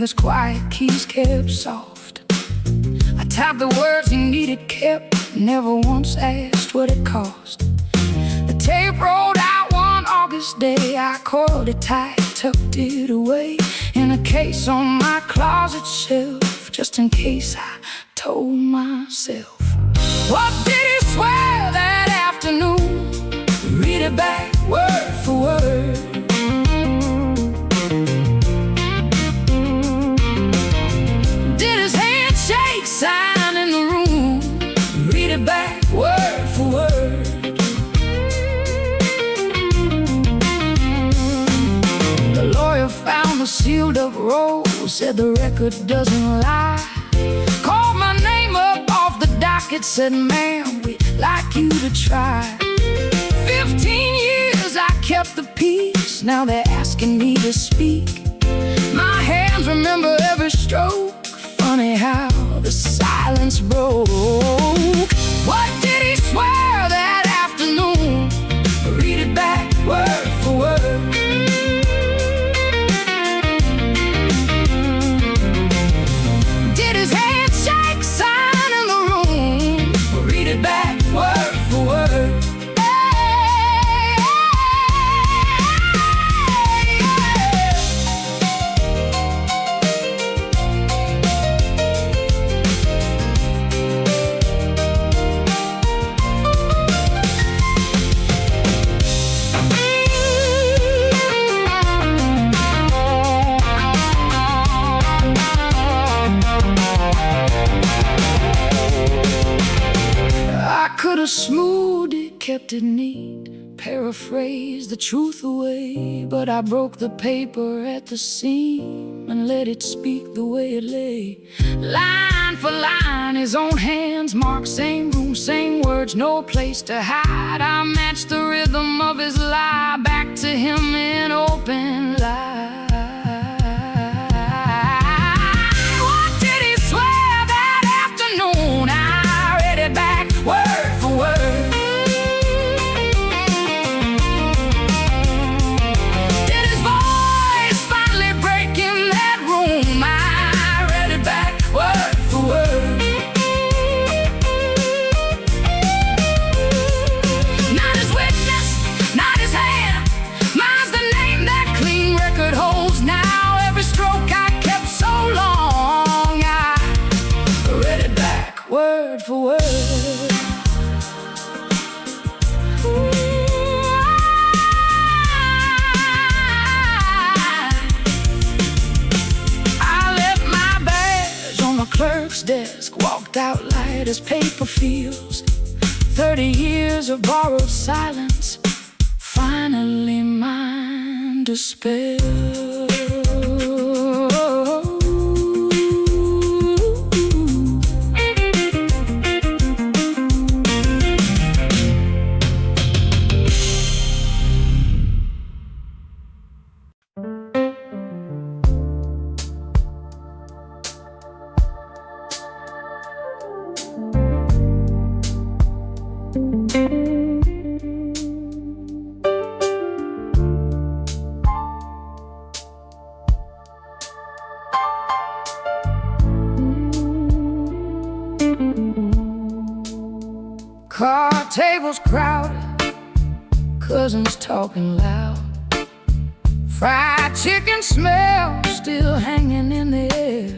fingers quiet, keys kept soft. I typed the words he needed kept, never once asked what it cost. The tape rolled out one August day. I coiled it tight, tucked it away in a case on my closet shelf, just in case I told myself. What did he swear that afternoon? Read it back word for word. Did his handshake sign in the room? Read it back word for word. The lawyer found the sealed up roll, said the record doesn't lie. Called my name up off the docket, said, "Ma'am, we'd like you to try." 15 years I kept the peace, now they're asking me to speak. My hands remember every stroke, funny how the silence broke. What did he swear that afternoon? Read it back word for word. Did his handshake sign in the room? Read it back word for word. Could've smoothed it, kept it neat, paraphrased the truth away, but I broke the paper at the seam and let it speak the way it lay. Line for line, his own hands marked, same room, same words, no place to hide. I matched the rhythm of his lie back to him in open light. What did he swear that afternoon? I read it back word for word. Did his voice finally break in that room? I read it back word for word. Not his witness, not his hand, mine's the name that clean record holds now. Every stroke I kept so long, I read it back word for word. Clerk's desk, walked out light as paper feels. 30 years of borrowed silence, finally mine to spill. Car tables crowded, cousins talking loud. Fried chicken smell still hanging in the air.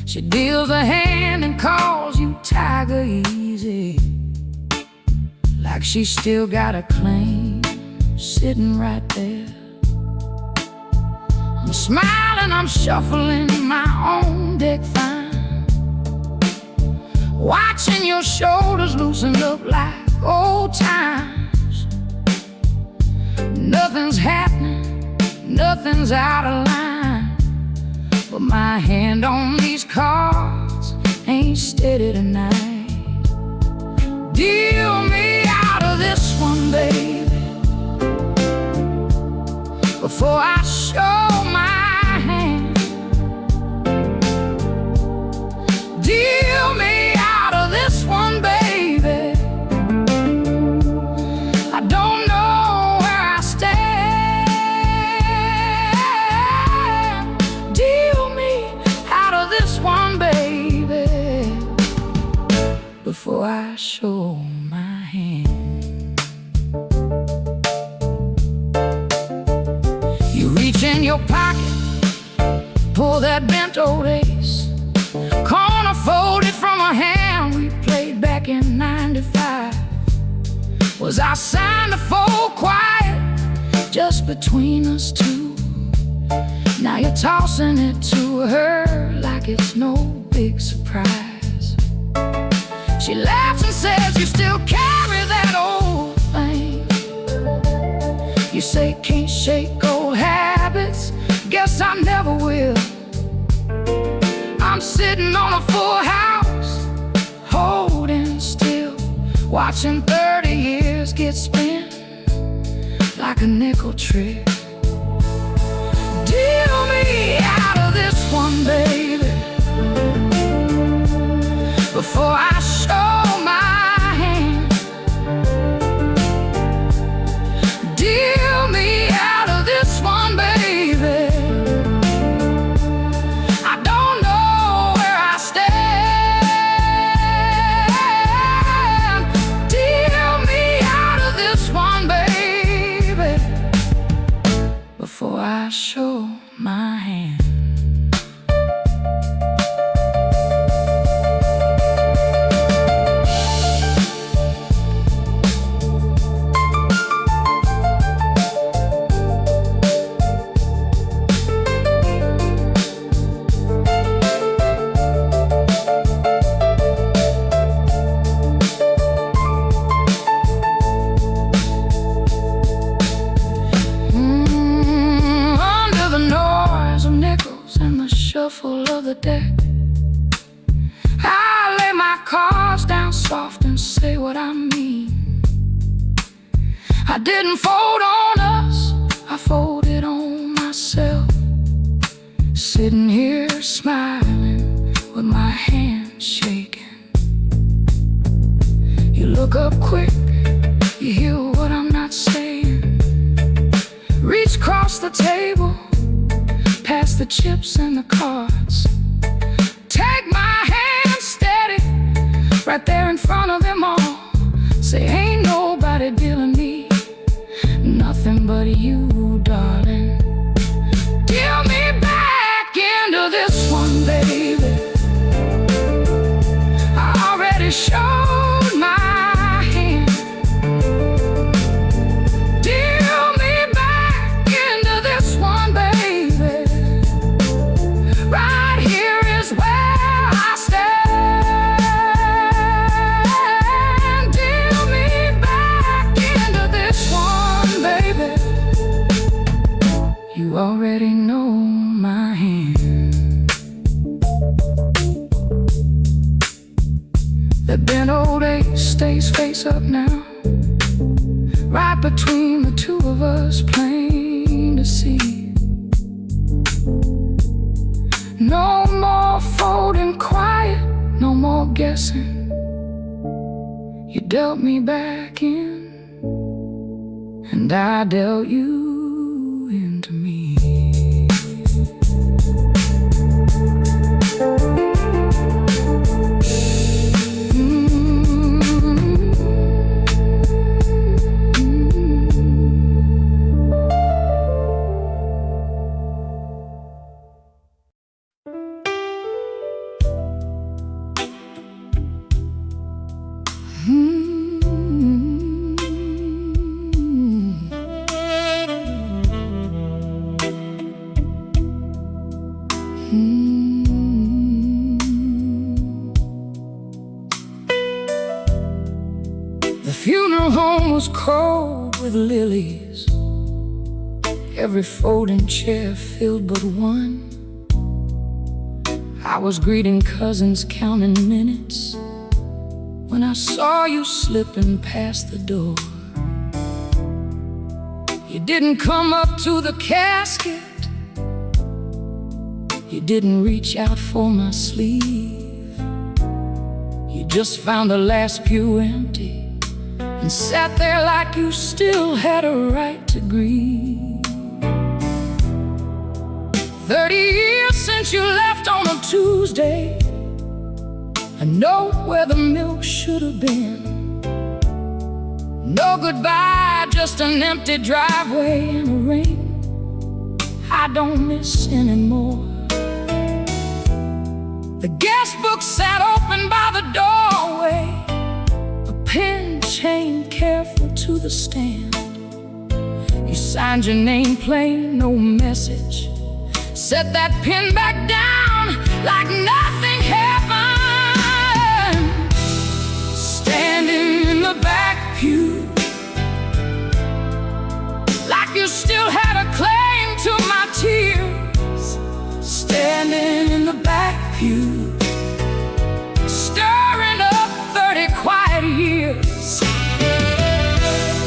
She deals a hand and calls you Tiger Easy, like she still got a claim sitting right there. I'm smiling, I'm shuffling my own deck fine, watching your shoulders loosen up like old times. Nothing's happening, nothing's out of line, but my hand on these cards ain't steady tonight. Deal me out of this one, baby, before I show my hand. Deal me out of this one, baby. I don't know where I stand. know that bent old ace, corner folded from a hand we played back in '95. Was I signed to fold quiet, just between us two? Now you're tossing it to her like it's no big surprise. She laughs and says you still carry that old thing. You say can't shake old habits, guess I never will. I'm sitting on a full house, holding still, watching 30 years get spent like a nickel trick. Deal me out of this one, baby, before I show my hand. Deal me out of this one, baby. I don't know where I stand. Deal me out of this one, baby, before I show my hand. Shuffle of the deck, I lay my cards down soft and say what I mean. I didn't fold on us, I folded on myself. Sitting here smiling with my hand shaking. You look up quick, you hear what I'm not saying. Reach across the table, pass the chips and the cards. Take my hand steady, right there in front of them all. Say ain't nobody dealing me nothing but you, darling. Deal me back into this one, baby. I already showed my hand. Deal me back into this one, baby. Right here is where I stand. Deal me back into this one, baby. You already know my hand. The bent old ace stays face up now, right between the two of us, plain to see. No more folding quiet, no more guessing. You dealt me back in, and I dealt you into me. The funeral home was cold with lilies, every folding chair filled but one. I was greeting cousins, counting minutes, when I saw you slipping past the door. You didn't come up to the casket, you didn't reach out for my sleeve. You just found the last pew empty and sat there like you still had a right to grieve. 30 years since you left on a Tuesday, I know where the milk should have been. No goodbye, just an empty driveway and a ring I don't miss anymore. The guest book sat open by the doorway, a pen chained careful to the stand. You signed your name plain, no message. Set that pen back down like nothing happened. Standing in the back pew, like you still had a claim to my tears. Standing in the back pew, stirring up 30 quiet years.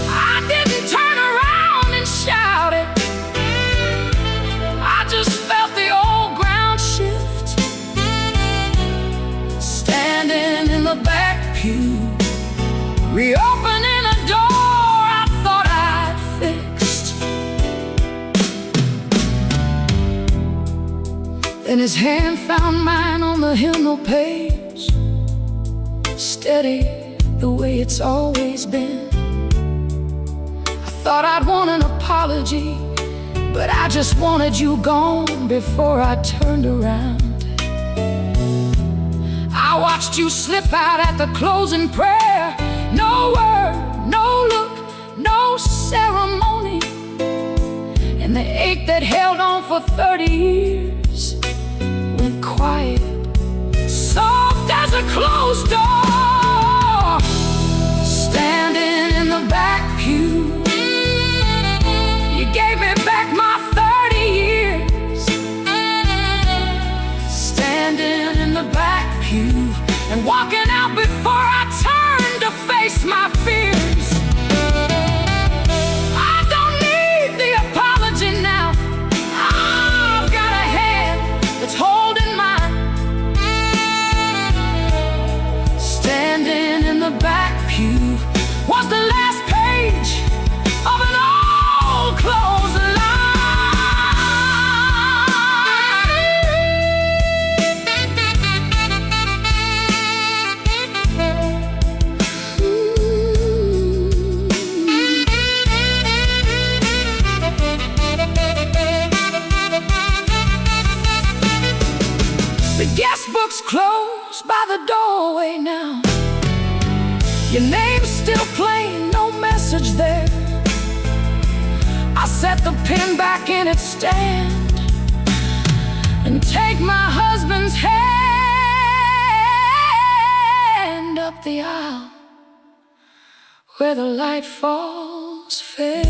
I didn't turn around and shout it, I just felt the old ground shift. Standing in the back pew, reopening a door I thought I'd fixed. Then his hand found mine on the hymnal page, steady the way it's always been. I thought I'd want an apology, but I just wanted you gone before I turned around. I watched you slip out at the closing prayer. No word, no look, no ceremony. And the ache that held on for 30 years went quiet, soft as a closed door. Standing in the back pew, you gave me back my 30 years. Standing in the back pew and walking out before I turned to face my fears. I don't need the apology now, I've got a hand that's holding mine. Standing in the back pew was the last page of an old closed line. The guest book's closed by the doorway now. Your name's still plain, no message there. I set the pen back in its stand and take my husband's hand up the aisle where the light falls fair.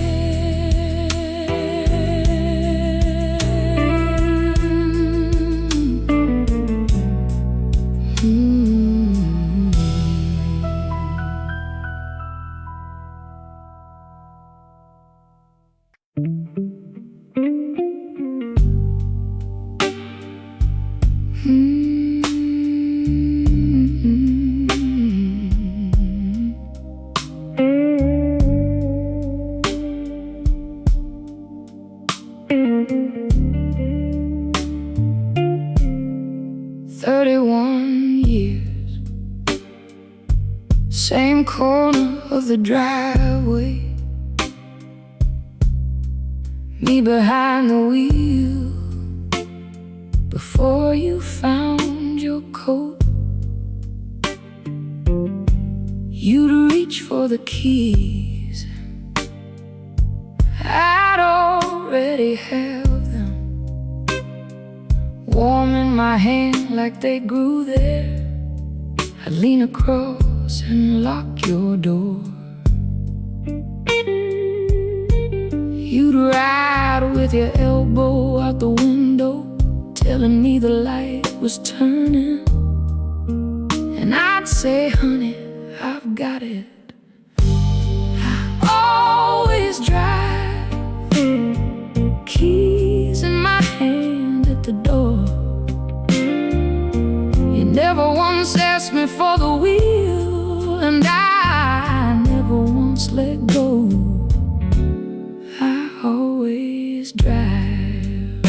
Same corner of the driveway, me behind the wheel before you found your coat. You'd reach for the keys, I'd already have them, warm in my hand like they grew there. I'd lean across and lock your door. You'd ride with your elbow out the window, telling me the light was turning. And I'd say, honey, I've got it. I always drive, keys in my hand at the door. You never once asked me for the wheel, and I never once let go. I always drive.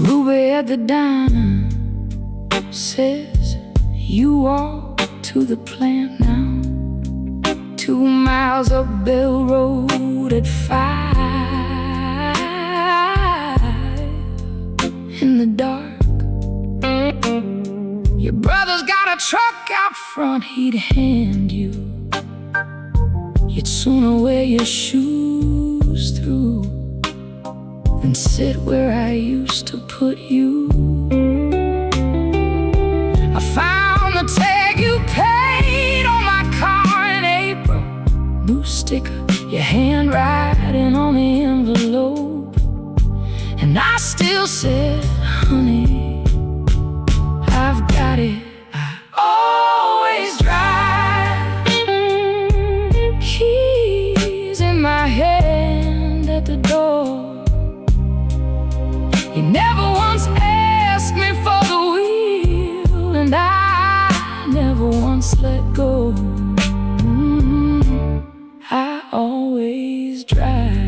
Ruby at the diner says you walk to the plant now, 2 miles up Bell Road at 5. in the dark. Your brother's got a truck out front he'd hand you. You'd sooner wear your shoes through than sit where I used to put you. I found the tag you paid on my car in April. New sticker, your handwriting on the envelope. And I still said, honey, I've got it. I always drive, keys in my hand at the door. You never once asked me for the wheel, and I never once let go. I always drive.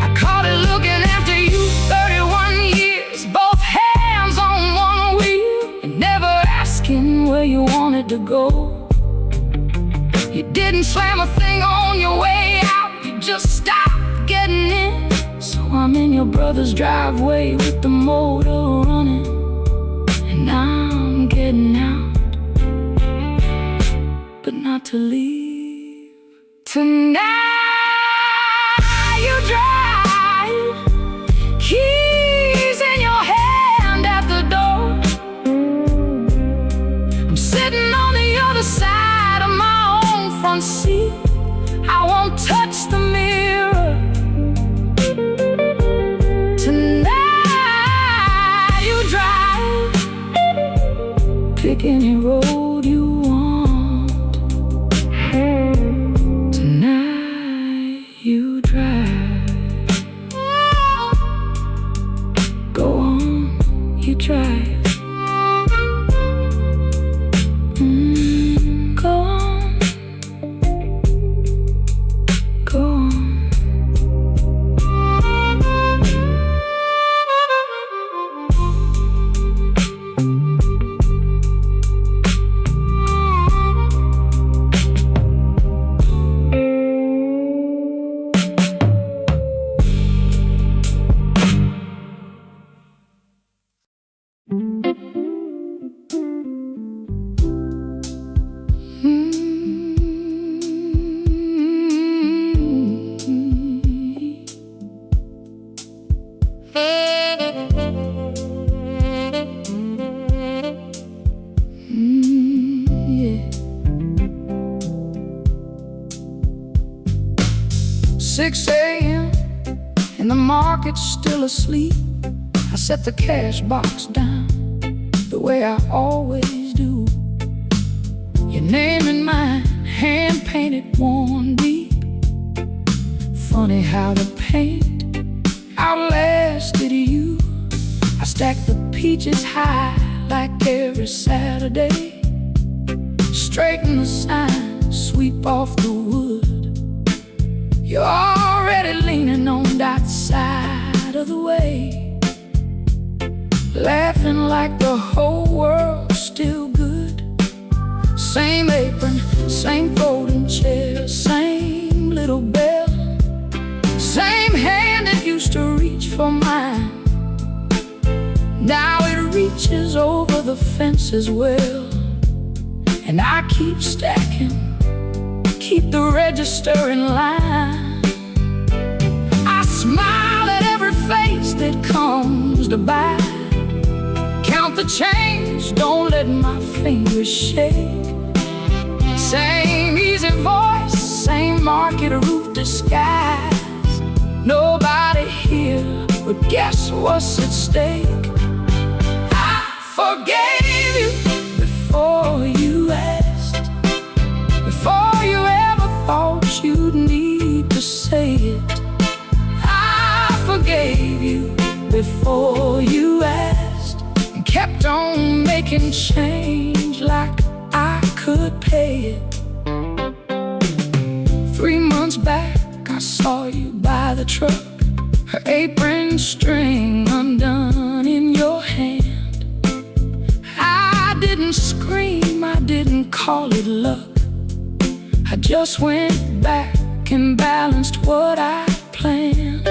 I caught it looking after you 31 years, both hands on one wheel, and never asking where you wanted to go. You didn't slam a thing on your way out, you just stopped getting in. So I'm in your brother's driveway with the motor running, and I'm getting out, but not to leave. Tonight you drive, keys in your hand at the door. I'm sitting on the other side of my own front seat. I won't touch the mirror. Tonight you drive, pick any road you want. Tonight you drive. Go on, you drive. Go on, go on. Yeah. 6 a.m. and the market's still asleep. I set the cash box down the way I always do. Your name and mine, hand painted, worn deep. Funny how the paint outlasted you. I stack the peaches high like every Saturday. Straighten the sign, sweep off the wood. You're already leaning on that side of the way, laughing like the whole world's still good. Same apron, same folding chair, same little bell, same hand that used to reach for mine. Now it reaches over the fence as well, and I keep stacking, keep the register in line. I smile at every face that comes to buy. Count the change, don't let my fingers shake. Same easy voice, same market roof disguise. Nobody here, but guess what's at stake? I forgave you before you asked, before you ever thought you'd need to say it. I forgave you before you asked, and kept on making change like I could pay it. 3 months back, I saw you by the truck, her apron string undone in your hand. I didn't scream, I didn't call it luck. I just went back and balanced what I planned.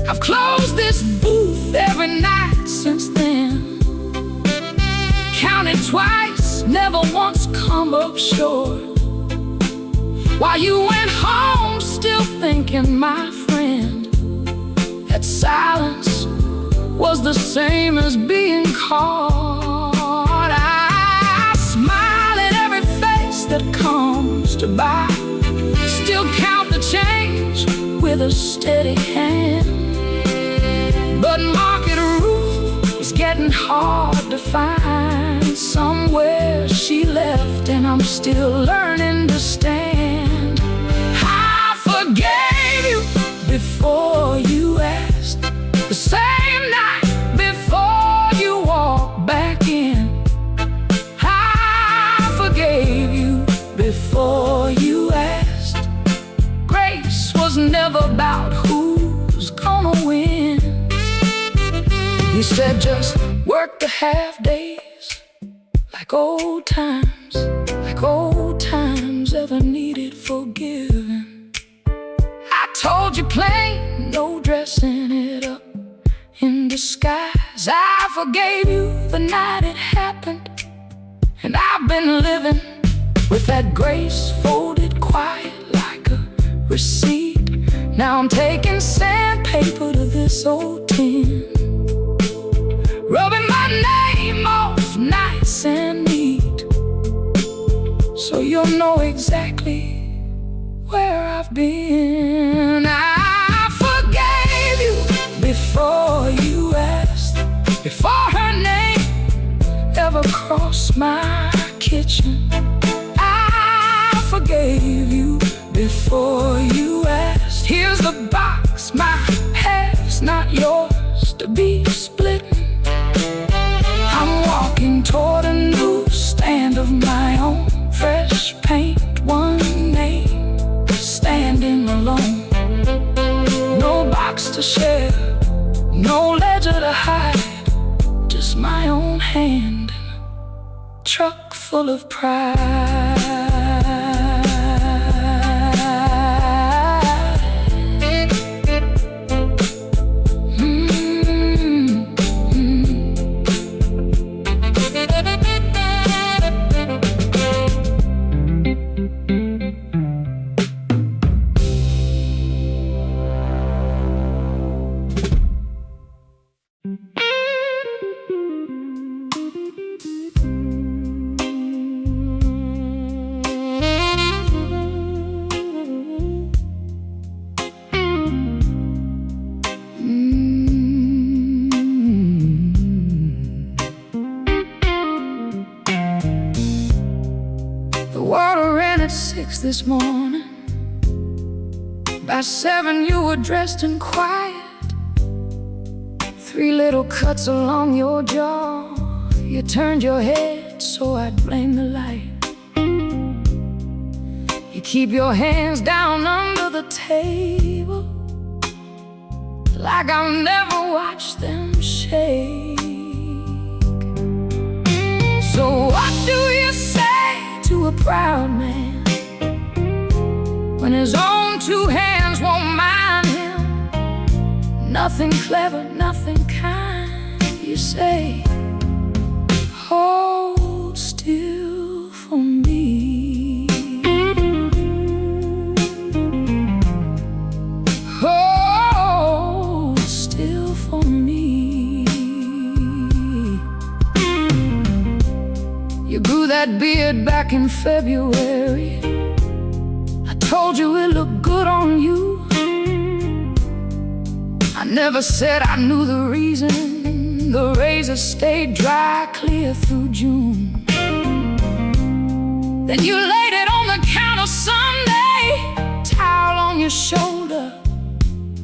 I've closed this booth every night since then. Counted twice, never once come up short. While you went home, still thinking, my friend, that silence was the same as being caught. I smile at every face that comes to buy, still count the change with a steady hand. But Market Ruth is getting hard to find. Somewhere she left and I'm still learning to stand. I forgave you before you asked, the same night before you walked back in. I forgave you before you asked. Grace was never about who's gonna win. You said just work the half days, like old times ever needed forgiving. I told you plain, no dressing it up in disguise. I forgave you the night it happened, and I've been living with that grace folded quiet like a receipt. Now I'm taking sandpaper to this old tin, rubbing my name off nice and neat, so you'll know exactly where I've been. I forgave you before you asked, before her name ever crossed my kitchen. I forgave you before you asked. Here's the box, my half's not yours to be splitting. I'm walking toward a new stand of my own, fresh paint, one name, standing alone. No box to share, no ledger to hide, just my own hand in a truck full of pride. The water ran at 6 this morning. By 7 you were dressed and quiet. 3 little cuts along your jaw. You turned your head so I'd blame the light. You keep your hands down under the table, like I've never watched them shake. So what do you say to a proud man when his own 2 hands won't mind him? Nothing clever, nothing kind. You say, hold still for me. Hold still for me. You grew that beard back in February. I told you it looked good on you. I never said I knew the reason. The razor stayed dry clear through June. Then you laid it on the counter Sunday, towel on your shoulder.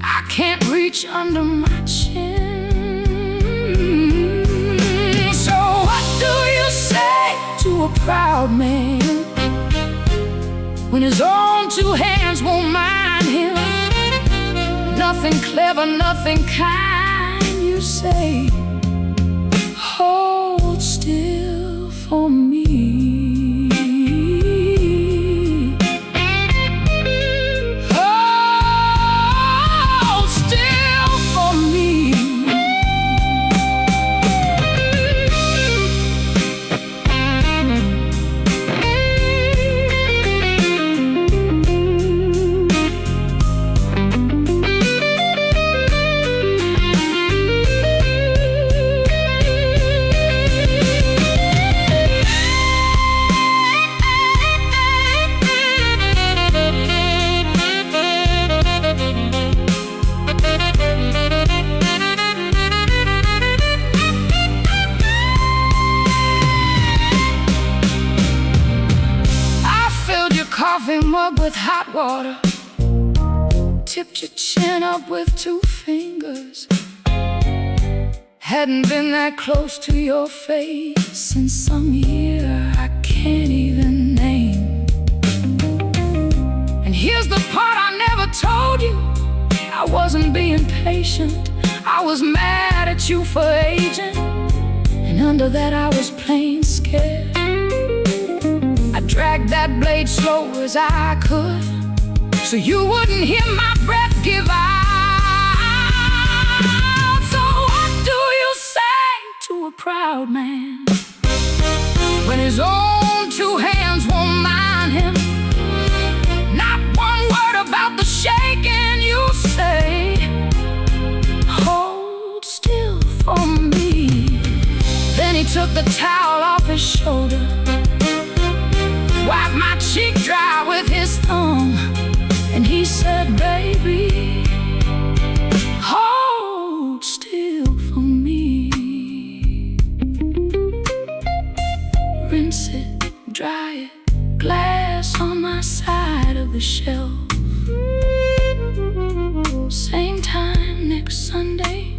I can't reach under my chin. So what do you say to a proud man when his own 2 hands won't mind him? Nothing clever, nothing kind. You say, hold still for me. Hold still for me. with hot water, tipped your chin up with 2 fingers. Hadn't been that close to your face in some year I can't even name. And here's the part I never told you. I wasn't being patient, I was mad at you for aging. And under that I was plain scared. I dragged that blade slow as I could, so you wouldn't hear my breath give out. So what do you say to a proud man when his own 2 hands won't mind him? Not one word about the shaking. You say, hold still for me. Then he took the towel off his shoulder, wiped my cheek dry with his thumb, and he said, baby, hold still for me. Rinse it, dry it, glass on my side of the shelf. Same time next Sunday.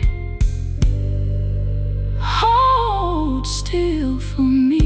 Hold still for me.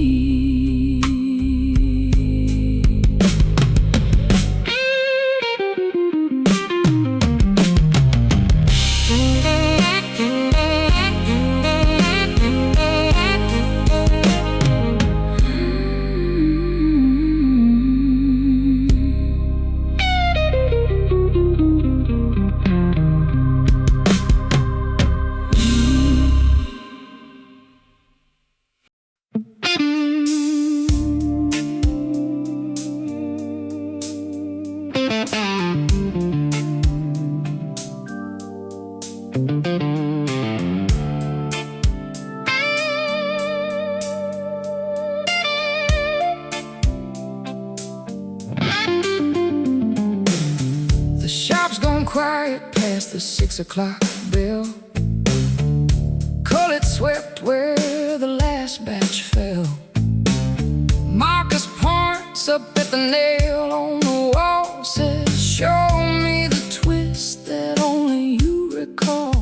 The shop's gone quiet past the 6 o'clock bell. Call it swept where the last batch fell. Marcus points up at the nail on the wall, says, show me the twist that only you recall.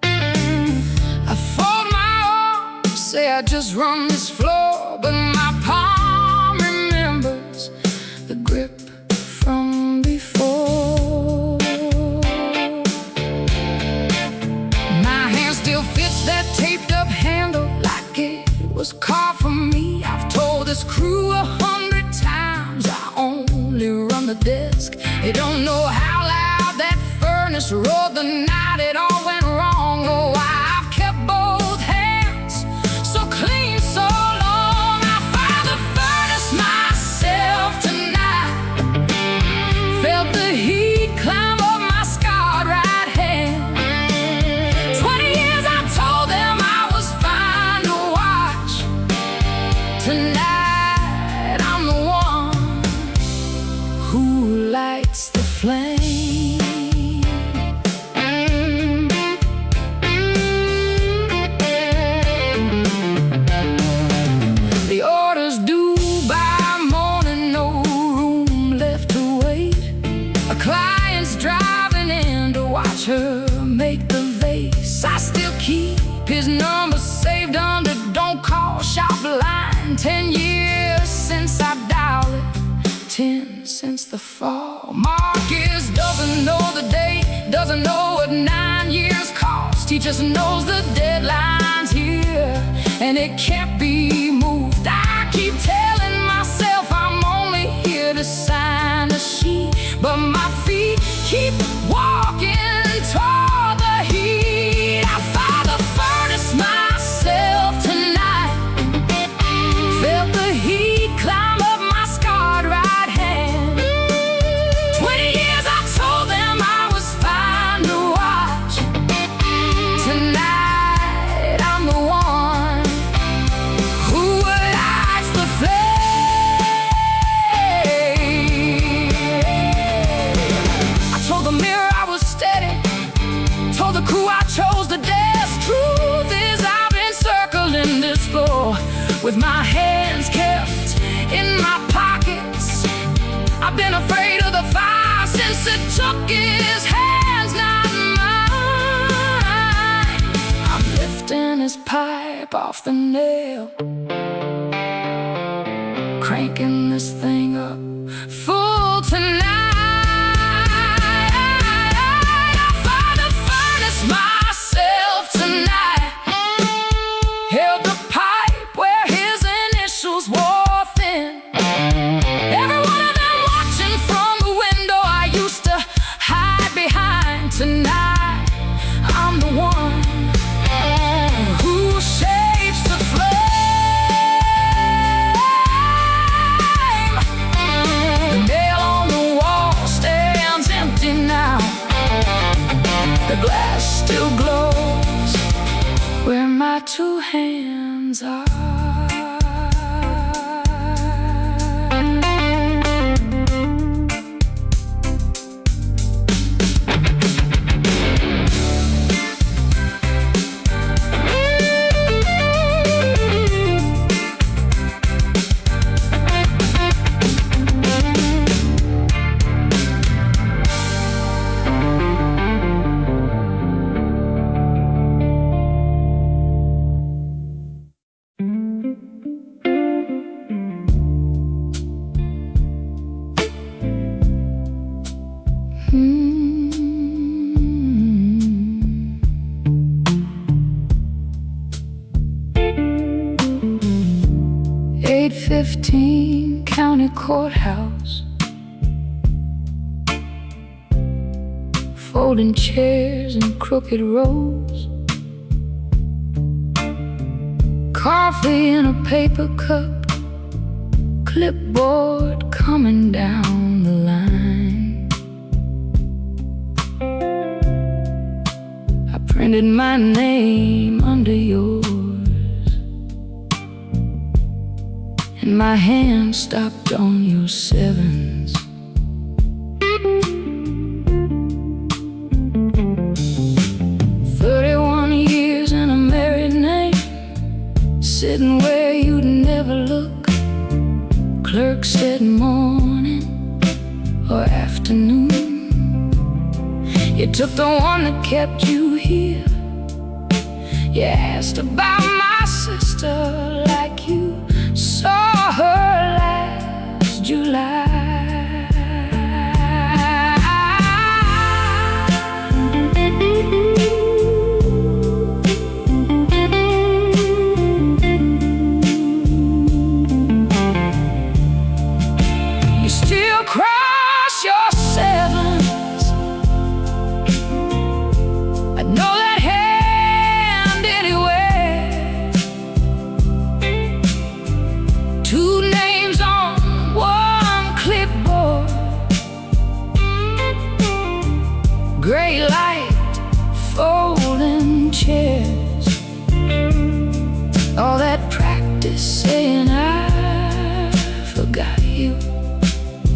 I fold my arms, say I just run this floor, but my palm remembers the grip from before. My hand still fits that taped up handle like it was carved for me. I've told this crew 100 times I only run the desk. They don't know how loud that furnace roared the night it all went wrong. Oh, I've kept both hands so clean so long. I fired the furnace myself tonight. Felt the heat climb up my scarred right hand. 20 years I told them I was fine to watch. Tonight I'm the one who lights the flame. The orders due by morning, no room left to wait. A client's driving in to watch her make the vase. I still keep his number saved under don't call shop line. 10 years since I dialed it, 10 since the fall. Marcus doesn't know the date, doesn't know what 9 years cost. He just knows the deadline's here and it can't be moved. I keep telling myself I'm only here to sign a sheet, but my feet keep walking toward the heat. I fired the furnace myself tonight. Felt the heat climb up my scarred right hand. 20 years I told them I was fine to watch. Tonight I'm the one who lights the flame. I told the mirror I was steady, told the crew I chose the desk. Truth is I've been circling this floor with my hands kept in my pockets. I've been afraid of the said, took his hands, not mine. I'm lifting his pipe off the nail, cranking this thing up full tonight. I'll find the furnace myself tonight. Held the pipe where his initials wore thin. Every one of them watching from the window I used to hide behind. Tonight I'm the one who shapes the flame. The nail on the wall stands empty now. The glass still glows where my two hands are. 815 County Courthouse, folding chairs and crooked rows, coffee in a paper cup, clipboard coming down the line. I printed my name under yours, and my hand stopped on your sevens. "31 years and a married name, sitting where you'd never look." Clerk said morning or afternoon. You took the one that kept you here. You asked about my sister like you saw her last July. You still cross your sevens. I know that hand anywhere. Two names on one clipboard, gray light, folding chairs. All that practice saying I forgot you,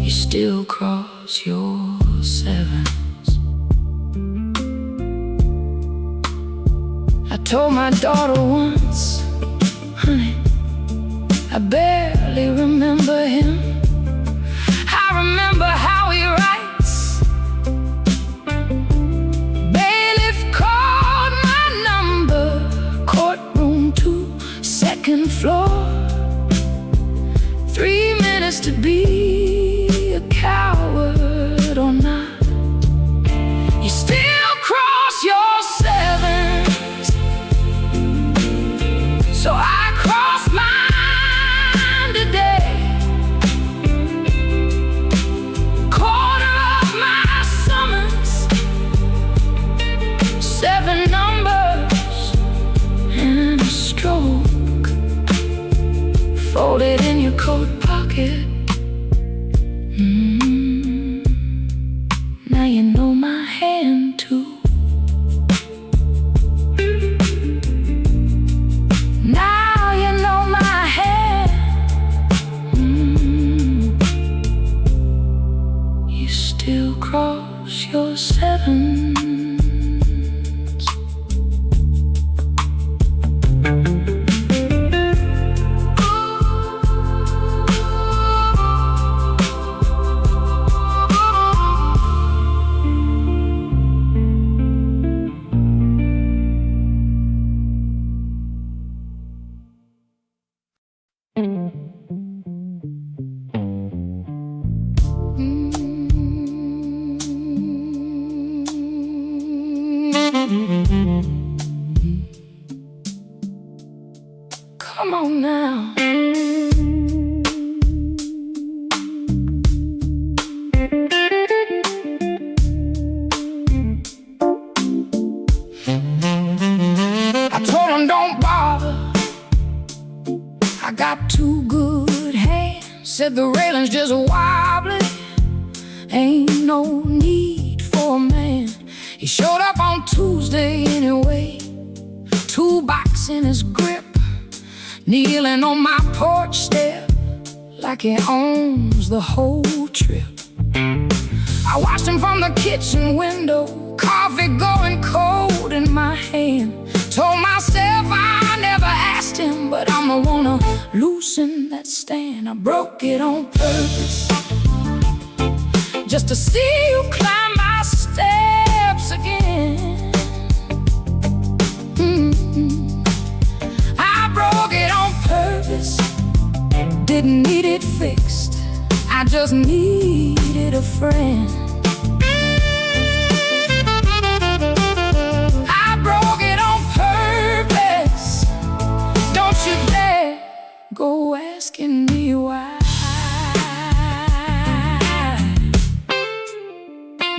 you still cross your sevens. I told my daughter once, honey, I barely remember him. I remember how he writes. Bailiff called my number, courtroom 2, 2nd floor. 3 minutes to be a coward or not. You still cross your sevens, so I cross mine today. Quarter of my summons, 7 numbers and a stroke, folded in your coat pocket. Now you know my hand too. Now you know my hand. You still cross your sevens. Come on now. I told him don't bother, I got two good hands. Said the railing's just wobbly, ain't no need for a man. He showed up on Tuesday anyway, toolbox in his grip, kneeling on my porch step like he owns the whole trip. I watched him from the kitchen window, coffee going cold in my hand. Told myself I never asked him, but I'm the one to loosen that stand. I broke it on purpose, just to see you climb my steps again. I broke it on purpose, didn't need it fixed, I just needed a friend. I broke it on purpose, don't you dare go asking me why.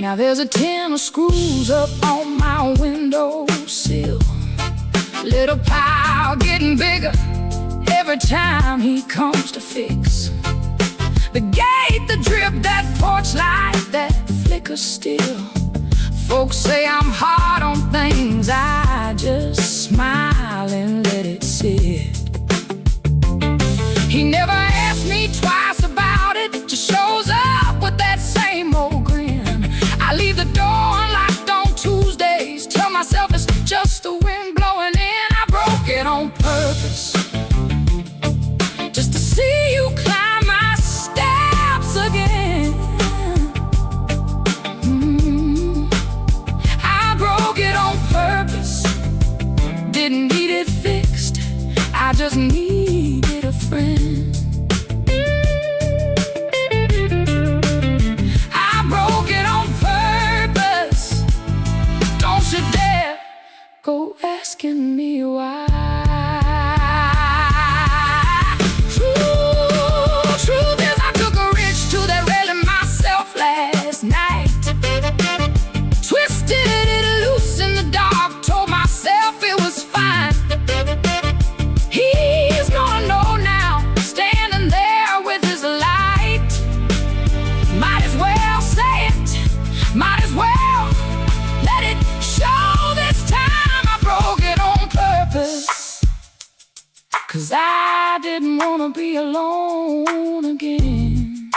Now there's a tin of screws up on my windowsill, little pile getting bigger every time he comes to fix the gate, the drip, that porch light that flickers still. Folks say I'm hard on things, I just smile and let it sit. He never asked me twice about it, just shows up with that same old grin. I leave the door unlocked on Tuesdays, tell myself it's just the wind blowing in. I broke it on purpose, just to see you climb my steps again. I broke it on purpose, didn't need it fixed, I just needed a friend. I broke it on purpose, don't you dare go asking me why. Truth is I took a wrench to that railing myself last night, twisted it loose in the dark, told myself it was fine. He's gonna know now, standing there with his light. Might as well say it, might as well let it show this time. I broke it on purpose, 'cause I didn't wanna be alone again.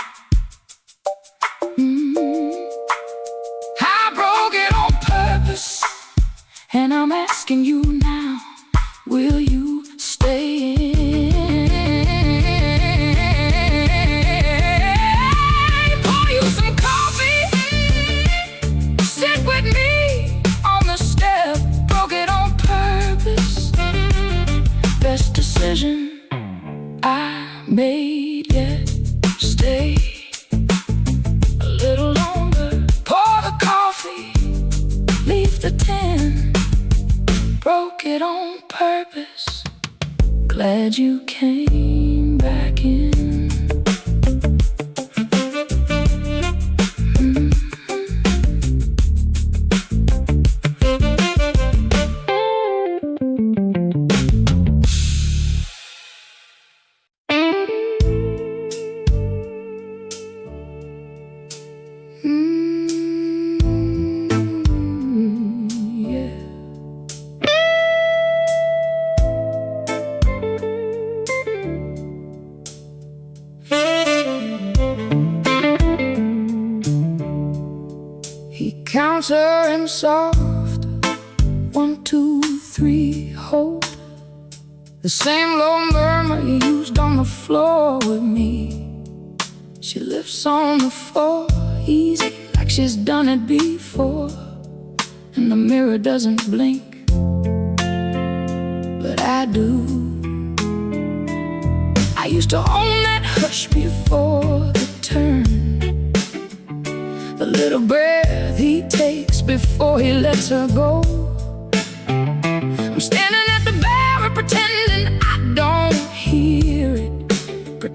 I broke it on purpose, and I'm asking you now, will you stay in? Pour you some coffee, sit with me on the step. Broke it on purpose, best decision I made yet. Stay a little longer, pour the coffee, leave the tin. Broke it on purpose, glad you came back in. Counts her in soft, 1, 2, 3, hold. The same low murmur you used on the floor with me. She lifts on the floor easy, like she's done it before. And the mirror doesn't blink, but I do. I used to own that hush before the turn, the little breath he takes before he lets her go. I'm standing at the barrel pretending I don't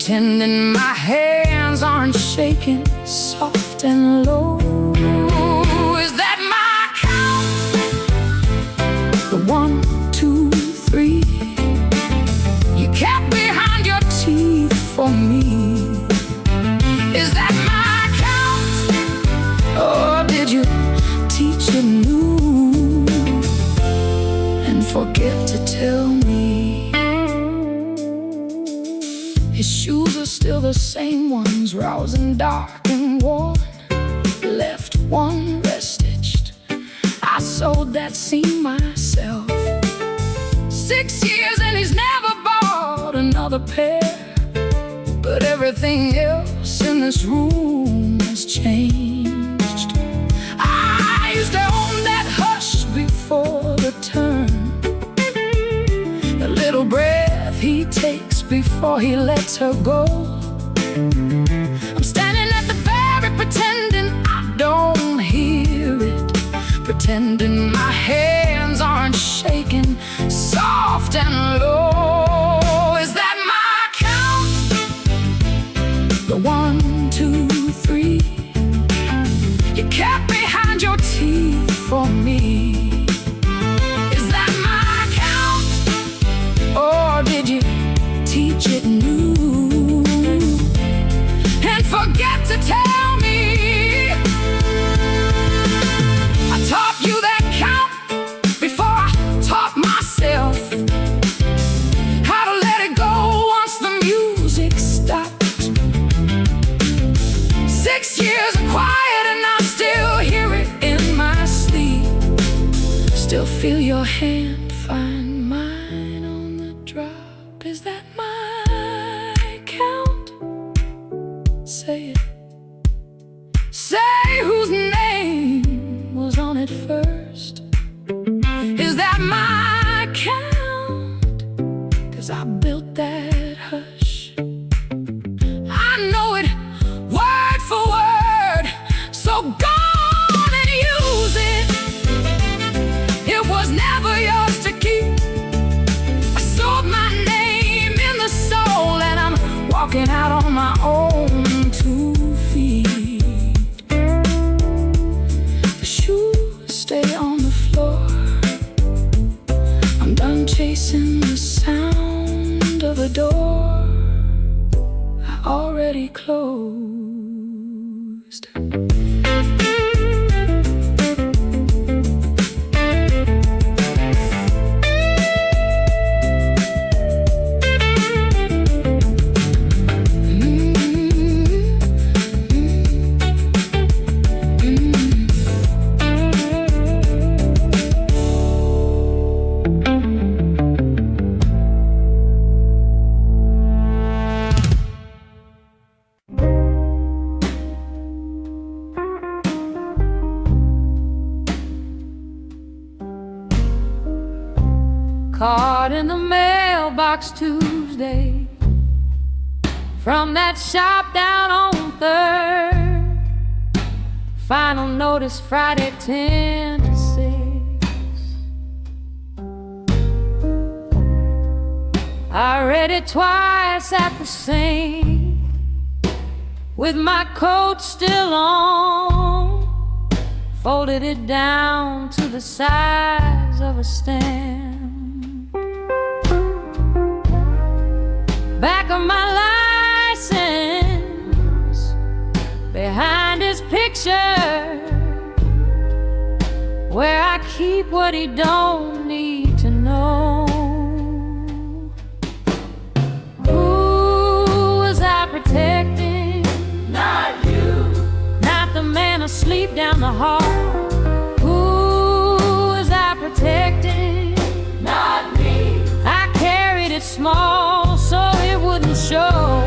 pretending my hands aren't shaking, soft and low. Is that my count? The 1, 2, 3 you kept behind your teeth for me. Is that my count? Or did you teach it new and forget to tell me? His shoes are still the same ones, rousing, dark and worn, left one red-stitched. I sewed that seam myself. 6 years and he's never bought another pair. But everything else in this room has changed. I used to own that hush before the turn, the little breath he takes before he lets her go. I'm standing at the ferry pretending I don't hear it, pretending my hands aren't shaking, soft and low. Is that my count? The 1, 2, 3 you kept behind your teeth for me. Is that my count? Or did you teach it new and forget to tell me? I taught you that count before I taught myself how to let it go once the music stopped. 6 years of quiet and I still hear it in my sleep. Still feel your hand find mine on the drop. Is that my count? Say it. Say whose name was on it first. Is that my count? 'Cause I built that hush. I know it word for word, so go on and use it. It was never yours to keep. I sewed my name in the soul and I'm walking out on my own 2 feet. The shoes stay on the floor. I'm done chasing the sound of a door I already closed. Card in the mailbox Tuesday from that shop down on 3rd. Final notice Friday 10 to 6. I read it twice at the same, with my coat still on. Folded it down to the size of a stamp. Back of my license, behind his picture, where I keep what he don't need to know. Who was I protecting? Not you. Not the man asleep down the hall. Who was I protecting? Not me. I carried it small so it wouldn't show.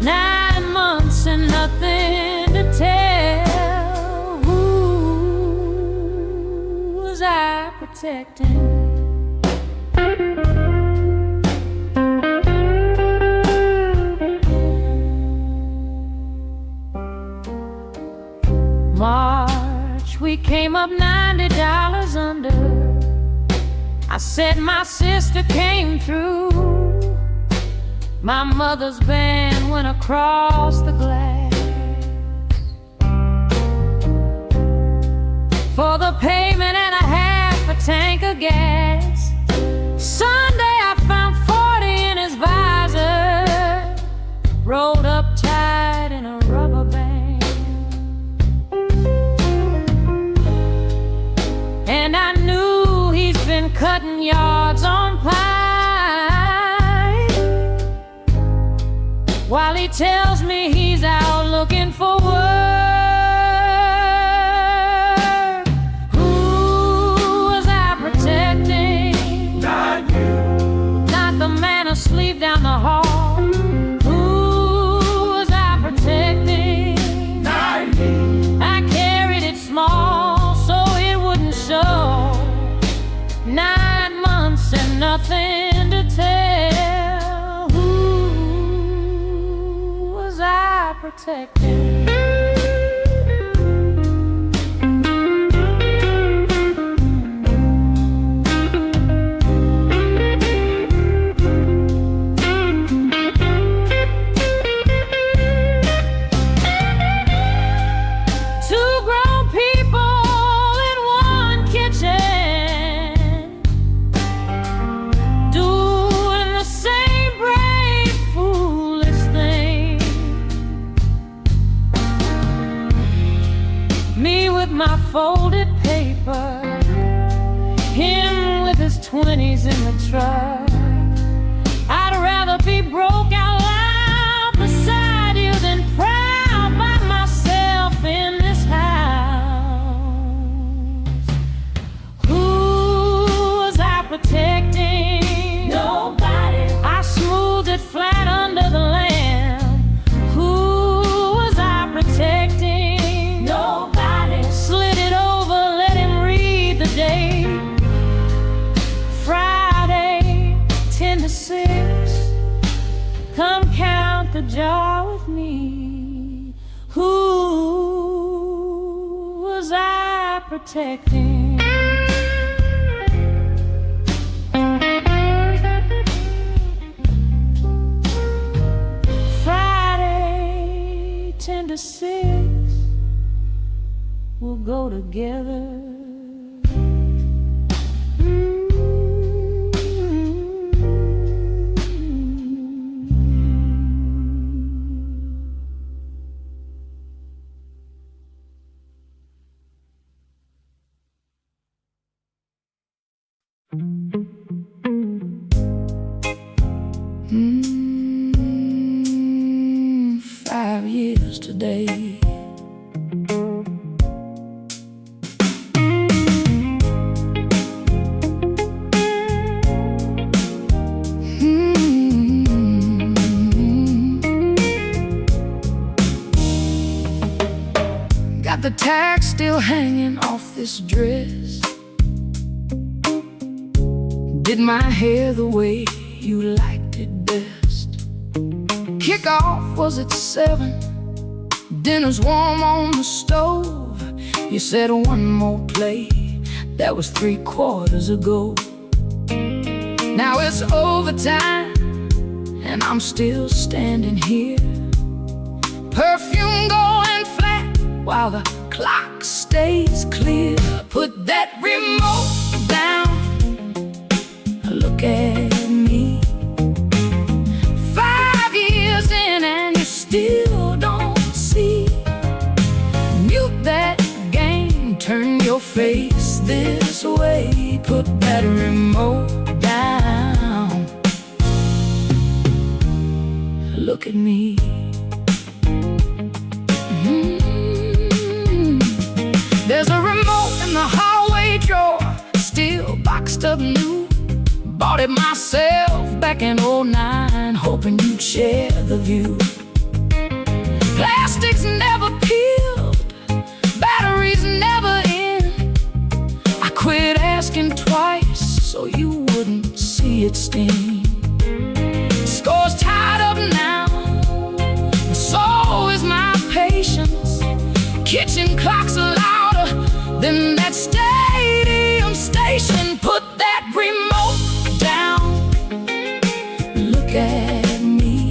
9 months and nothing to tell. Who was I protecting? March, we came up $90 under. I said my sister came through. My mother's band went across the glass for the payment and a half a tank of gas. Sunday I found 40 in his visor, rolled up tight in a rubber band. And I knew he's been cutting yards on pine, while he tells me he's out looking for work. Who was I protecting? Not you. Not the man asleep down the hall. Who was I protecting? Not me. I carried it small so it wouldn't show. 9 months and nothing to tell. Who was I protecting? My folded paper, him with his 20s in the truck. I'd rather be broke out loud beside you than proud by myself in this house. Who was I protecting? Nobody. I smoothed it flat under the lamp. Who was I protecting? Nobody. Slid it over, let him read the date. Friday, 10 to 6. Come count the jar with me. Who was I protecting? Friday, 10 to 6. We'll go together. Mm. 5 years today. The tag still hanging off this dress. Did my hair the way you liked it best. Kickoff was at 7. Dinner's warm on the stove. You said one more play. That was 3/4 ago. Now it's overtime and I'm still standing here. Perfume going flat while the clock stays clear. Put that remote down, look at me. 5 years in and you still don't see. Mute that game, turn your face this way. Put that remote down, look at me. There's a remote in the hallway drawer, still boxed up new. Bought it myself back in '09, hoping you'd share the view. Plastics never peeled, batteries never in. I quit asking twice so you wouldn't see it sting. Score's tied up now, and so is my patience. Kitchen clocks are louder than that stadium station. Put that remote down, look at me.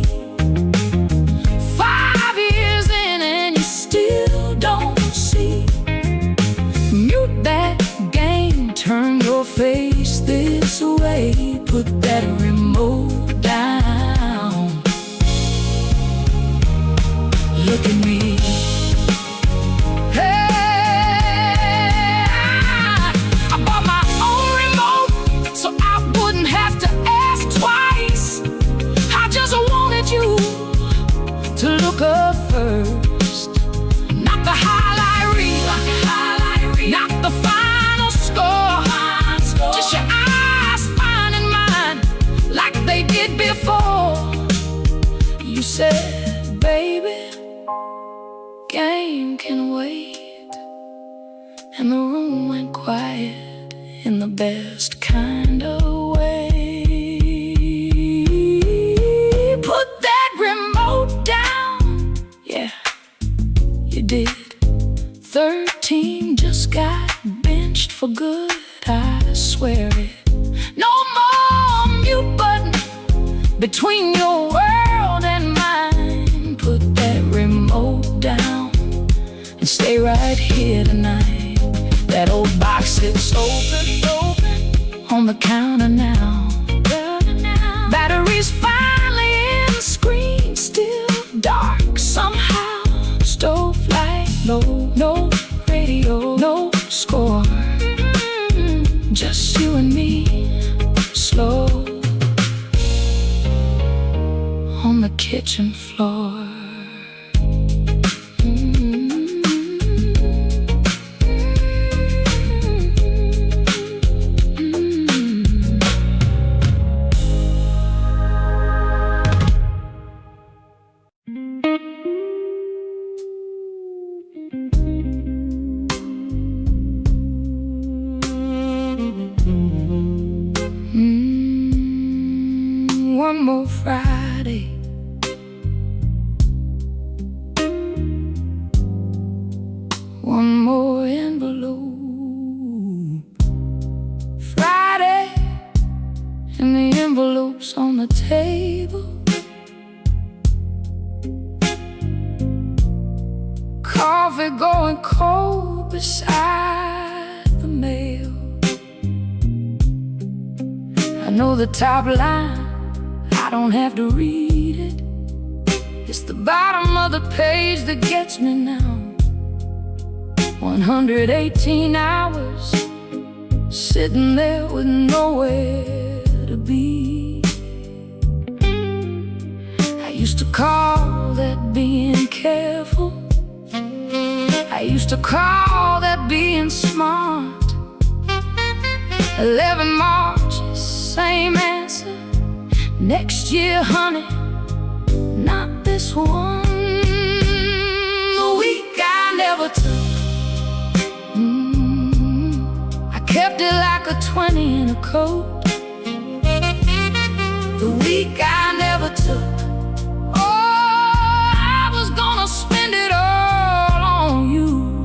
they did before. You said, baby, game can wait. And the room went quiet in the best kind of way. Put that remote down. Yeah, you did. 13 just got benched for good, I swear it. No more mute button between your world and mine. Put that remote down and stay right here tonight. That old box sits open on the counter now. Batteries finally in, the screen still dark somehow. Stove light low, no radio, no score. Just you and me, slow on the kitchen floor. One more Friday, one more envelope. Friday, and the envelope's on the table. Coffee going cold beside the mail. I know the top line, I don't have to read it. It's the bottom of the page that gets me now. 118 hours sitting there with nowhere to be. I used to call that being careful. I used to call that being smart. 11 marches, same answer. Next year, honey, not this one. The week I never took. I kept it like a 20 in a coat. The week I never took. Oh, I was gonna spend it all on you.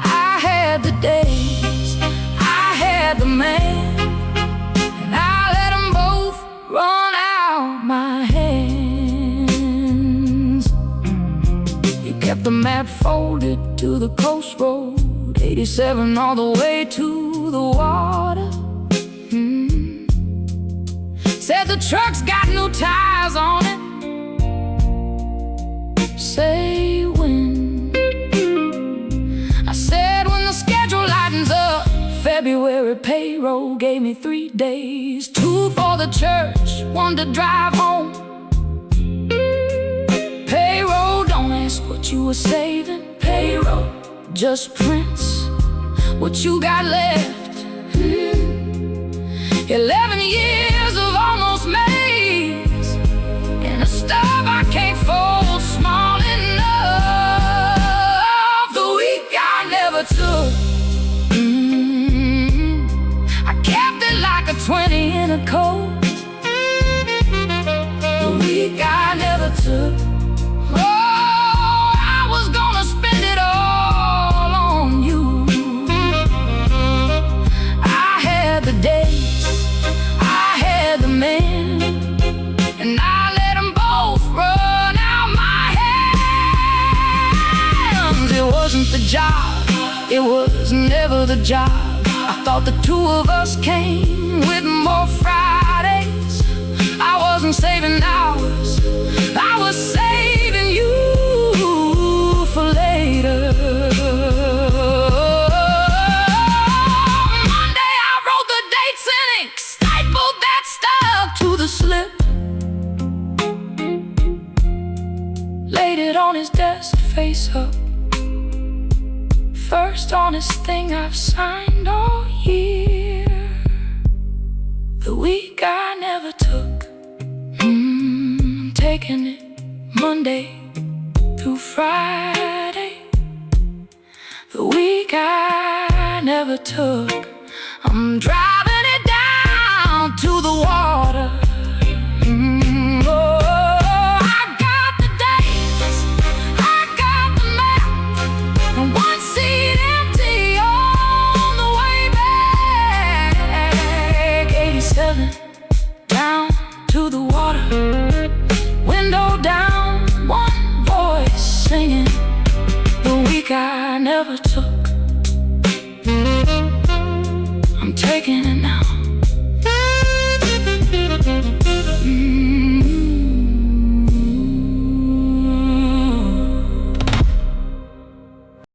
I had the days, I had the man, run out my hands. You kept the map folded to the coast road, 87 all the way to the water. Said the truck's got new tires on it. Say when. I said when the schedule lightens up. February payroll gave me 3 days, 2 for the church, 1 to drive home. Payroll, don't ask what you were saving. Payroll, just prints what you got left. 11 years of almost maze in a stub I can't fold small enough. The week I never took. 20 in a coat. The week I never took. Oh, I was gonna spend it all on you. I had the days, I had the man, and I let them both run out my hands. It wasn't the job, it was never the job. I thought the two of us came with more Fridays. I wasn't saving hours, I was saving you for later. Monday I wrote the dates in ink, stapled that stuff to the slip, laid it on his desk face up. First honest thing I've signed all year. the week I never took. I'm taking it Monday through Friday, the week I never took. I'm driving it down to the water. Oh, I got the dates, I got the map, and one seat empty on the way back. 87 down to the water, window down, one voice singing the week I never took. I'm taking it now.